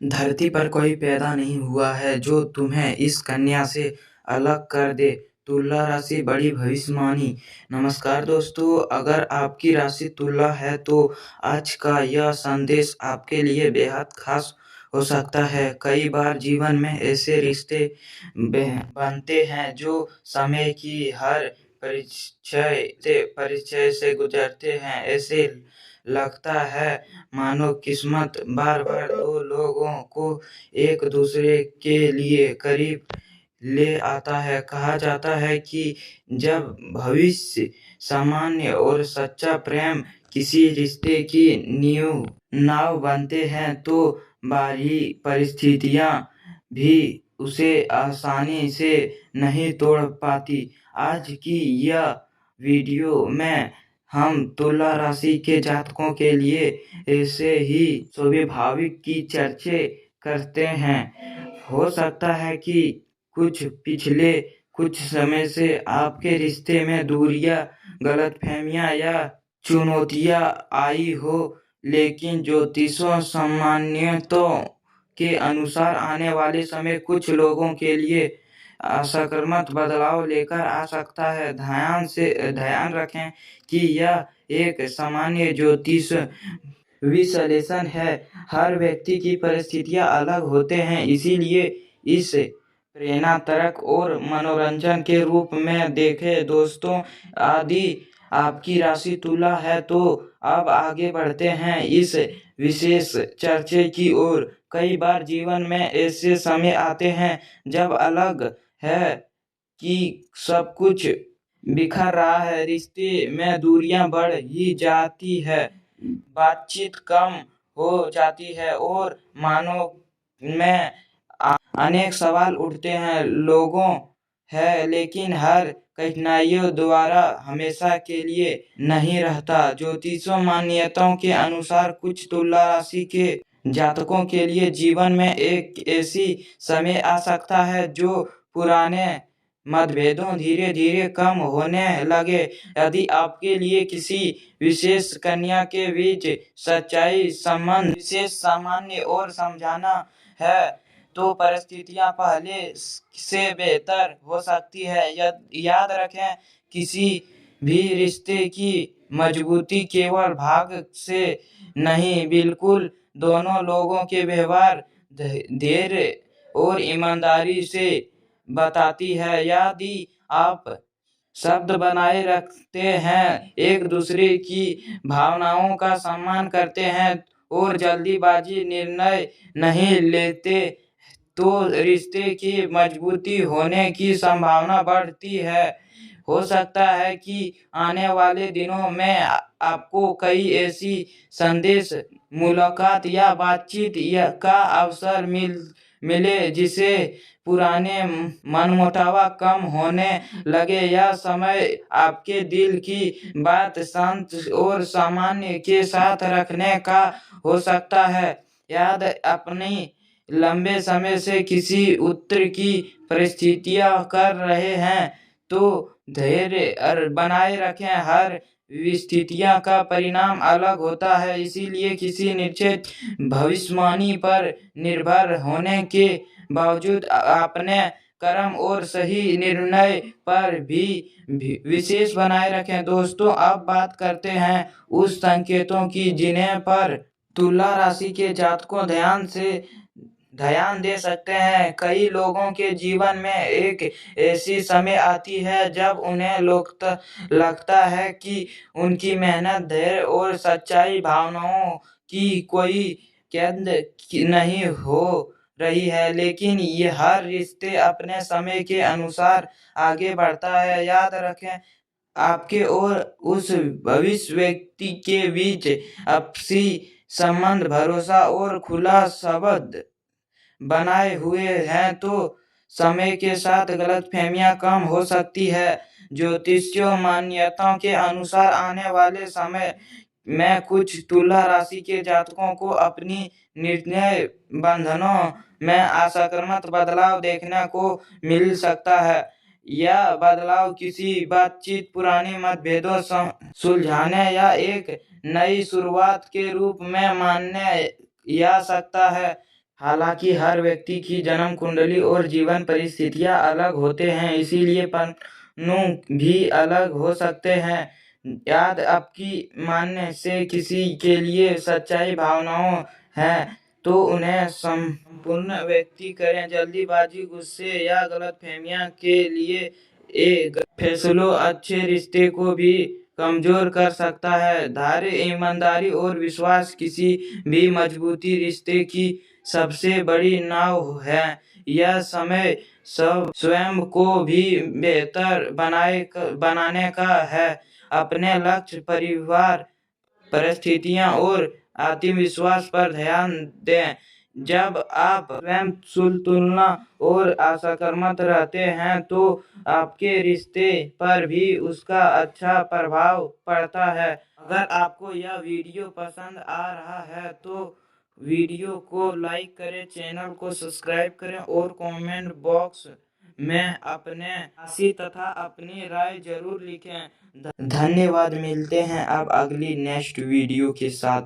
धरती पर कोई पैदा नहीं हुआ है जो तुम्हें इस कन्या से अलग कर दे। तुला राशि बड़ी भविष्यवाणी। नमस्कार दोस्तों, अगर आपकी राशि तुला है तो आज का यह संदेश आपके लिए बेहद खास हो सकता है। कई बार जीवन में ऐसे रिश्ते बनते हैं जो समय की हर परिचय से गुजरते हैं। ऐसे लगता है मानो किस्मत बार बार दो लोगों को एक दूसरे के लिए करीब ले आता है। कहा जाता है कि जब भविष्य सामान्य और सच्चा प्रेम किसी रिश्ते की नींव नाव बनते हैं तो बाहरी परिस्थितियां भी उसे आसानी से नहीं तोड़ पाती। आज की यह वीडियो में हम तुला राशि के जातकों के लिए ऐसे ही स्वाभाविक की चर्चा करते हैं। हो सकता है कि पिछले कुछ समय से आपके रिश्ते में दूरियां, गलतफहमियां या चुनौतियां आई हो, लेकिन ज्योतिषों सामान्यतों के अनुसार आने वाले समय कुछ लोगों के लिए सकारात्मक बदलाव लेकर आ सकता है। ध्यान रखें कि यह एक सामान्य ज्योतिष विश्लेषण है। हर व्यक्ति की परिस्थितियां अलग होते हैं, इसीलिए इस प्रेरणात्मक और मनोरंजन के रूप में देखें। दोस्तों, यदि आपकी राशि तुला है तो अब आगे बढ़ते हैं इस विशेष चर्चा की ओर। कई बार जीवन में ऐसे समय आते हैं जब अलग है कि सब कुछ बिखर रहा है, रिश्ते में दूरियां बढ़ ही जाती है, बातचीत कम हो जाती है और मानव में अनेक सवाल उठते हैं। लोगों है, लेकिन हर कठिनाइयों द्वारा हमेशा के लिए नहीं रहता। ज्योतिषीय मान्यताओं के अनुसार कुछ तुला राशि के जातकों के लिए जीवन में एक ऐसी समय आ सकता है जो पुराने मतभेदों धीरे धीरे कम होने लगे। यदि आपके लिए किसी विशेष कन्या के बीच सच्चाई संबंध विशेष सामान्य और समझाना है तो परिस्थितियां पहले से बेहतर हो सकती है। याद रखें, किसी भी रिश्ते की मजबूती केवल भाग से नहीं, बिल्कुल दोनों लोगों के व्यवहार, धैर्य और ईमानदारी से बताती है। यदि आप शब्द बनाए रखते हैं, एक दूसरे की भावनाओं का सम्मान करते हैं और जल्दीबाजी निर्णय नहीं लेते, तो रिश्ते की मजबूती होने की संभावना बढ़ती है। हो सकता है कि आने वाले दिनों में आपको कई ऐसी संदेश, मुलाकात या बातचीत का अवसर मिले जिससे पुराने मनमुटाव कम होने लगे। यह समय आपके दिल की बात शांत और सामान्य के साथ रखने का हो सकता है। याद अपनी लंबे समय से किसी उत्तर की परिस्थितियां कर रहे हैं तो धैर्य बनाए रखें। हर स्थितियां का परिणाम अलग होता है, इसीलिए किसी निश्चित भविष्यवाणी पर निर्भर होने के बावजूद अपने कर्म और सही निर्णय पर भी विशेष बनाए रखें। दोस्तों, अब बात करते हैं उस संकेतों की जिन्हें पर तुला राशि के जातकों ध्यान दे सकते हैं। कई लोगों के जीवन में एक ऐसी समय आती है जब उन्हें लगता है कि उनकी मेहनत, धैर्य और सच्चाई भावनाओं की कोई कैद नहीं हो रही है, लेकिन ये हर रिश्ते अपने समय के अनुसार आगे बढ़ता है। याद रखें, आपके और उस भविष्य व्यक्ति के बीच आपसी संबंध, भरोसा और खुला शब्द बनाए हुए हैं तो समय के साथ गलतफहमियां कम हो सकती है। ज्योतिषीय मान्यताओं के अनुसार आने वाले समय में कुछ तुला राशि के जातकों को अपनी निर्णय बंधनों में असकारात्मक बदलाव देखने को मिल सकता है। यह बदलाव किसी बातचीत, पुराने मतभेदों सुलझाने या एक नई शुरुआत के रूप में माने जा सकता है। हालांकि हर व्यक्ति की जन्म कुंडली और जीवन परिस्थितियां अलग होते हैं, इसीलिए पन्नों भी अलग हो सकते हैं। याद आपकी मानने से किसी के लिए सच्चाई भावनाओं है तो उन्हें संपूर्ण व्यक्त करें। जल्दीबाजी, गुस्से या गलतफहमियां के लिए एक फैसलों अच्छे रिश्ते को भी कमजोर कर सकता है। धैर्य, ईमानदारी और विश्वास किसी भी मजबूती रिश्ते की सबसे बड़ी नाव है। यह समय सब स्वयं को भी बेहतर बनाने का है। अपने लक्ष्य, परिवार, परिस्थितियां और आत्मविश्वास पर ध्यान दें। जब आप स्वयं तुलना और असकारात्मक रहते हैं तो आपके रिश्ते पर भी उसका अच्छा प्रभाव पड़ता है। अगर आपको यह वीडियो पसंद आ रहा है तो वीडियो को लाइक करें, चैनल को सब्सक्राइब करें और कमेंट बॉक्स में अपने राशि तथा अपनी राय जरूर लिखें। धन्यवाद। मिलते हैं अब अगली नेक्स्ट वीडियो के साथ।